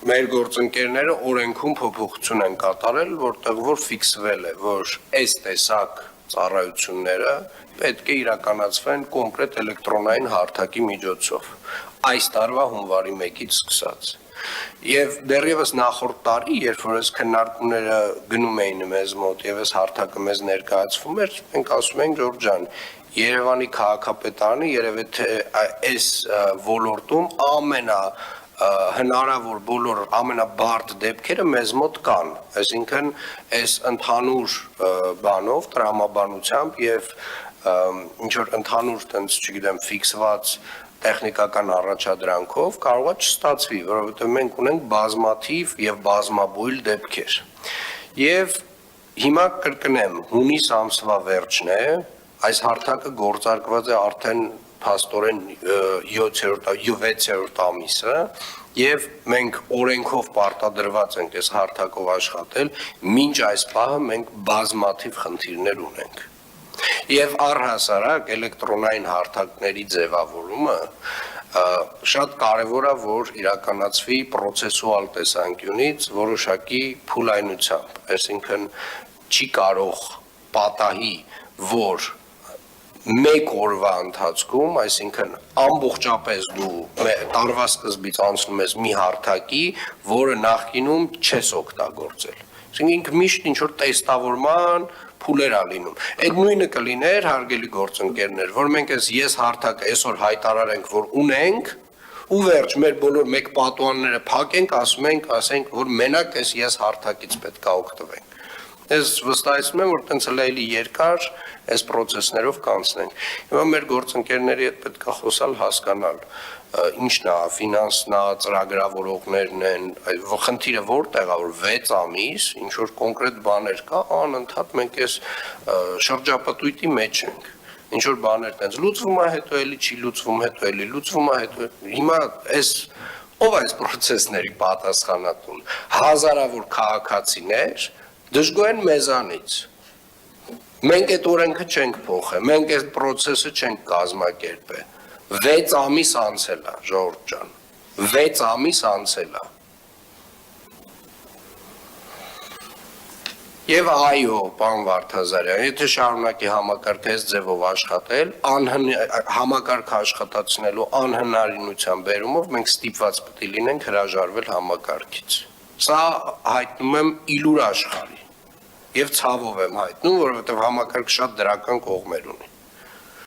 մեր գործընկերները օրենքում փոփոխություն են կատարել, որտեղ որ ֆիքսվել է, որ այս տեսակ ծառայությունները պետք է իրականացվեն կոնկրետ էլեկտրոնային հարթակի միջոցով, այս տարվա հունվարի 1-ից սկսած։ Եվ դեռևս նախորդ տարի, երբ որ այս քննարկումները գնում էին մեզ մոտ եւ այս հարթակը մեզ ներկայացվում էր, մենք ասում ենք Ջորջ ջան, Երևանի քաղաքապետարանը երևի թե այս ոլորտում հնարավոր բոլոր ամենաբարդ դեպքերը մեզ մոտ կան, այսինքն այս ընդհանուր բանով, տրամաբանությամբ եւ ինչ որ ընդհանուր տենց, չգիտեմ, ֆիքսված տեխնիկական առաջադրանքով կարող է չստացվի, որովհետեւ մենք ունենք բազմաթիվ եւ բազմաբույլ դեպքեր։ Եւ հիմա կրկնեմ, հունիս ամսվա վերջն է, այս հարթակը գործարկված է արդեն փաստորեն 6-րդ ամիսը եւ մենք օրենքով պարտադրված ենք այս հարթակով աշխատել, մինչ այս պահը մենք բազմաթիվ խնդիրներ ունենք։ Եվ առհասարակ էլեկտրոնային հարթակների ձևավորումը շատ կարևոր է, որ իրականացվի պրոցեսուալ տեսանկյունից որոշակի փուլայնությամբ, այսինքն չի կարող պատահի, որ մեկ օրվա ընթացքում, այսինքն ամբողջապես դու տարվա սկզբից անցնում ես մի հարթակի, որը նախկինում չես օգտագործել։ Այսինքն ինքը միշտ ինչ որ տեստավորման փուլեր ա լինում։ Այդ նույնը կլիներ, հարգելի գործընկերներ, որ մենք ես հարթակը այսօր հայտարարենք, որ ունենք, ու վերջ մեր բոլոր մեկ պատուհանները փակենք, ասենք, որ մենակ ես հարթակից պետք է օգտվենք։ Ես վստահեցնում եմ, որ տենց լայլի երկար այս process-ներով կանցնենք։ Հիմա մեր գործընկերների հետ պետք է խոսալ, հասկանալ, ինչն է, ֆինանսն է, ծրագրավորողներն են, խնդիրը որտեղ է, որ 6 ամիս, ինչ որ կոնկրետ բաներ կա, անընդհատ մենք այս շրջապտույտի մեջ ենք։ Ինչ որ բաներ տենց լուծվում է, հետո էլի չի լուծվում, հետո էլի լուծվում է, հետո հիմա այս ով այս process-ների պատասխանատուն, հազարավոր քաղաքացիներ դժգոհ են մեզանից։ Մենք այդ օրենքը չենք փոխել, մենք այդ process-ը չենք կազմակերպել։ 6 ամիս անցել է, Ժողովուրդ ջան, 6 ամիս անցել է։ Եվ այո, պարոն Վարդազարյան, եթե շարունակի համակարգը այս ձևով աշխատել, համակարգը աշխատացնելու անհնարինության բերումով մենք ստիպված պետք է լինենք հրաժարվել համակարգից։ Սա հայտնում եմ իլուր աշխարհի եւ ցավով եմ հայտնում, որովհետեւ համակարգը շատ դրական կողմեր ունի։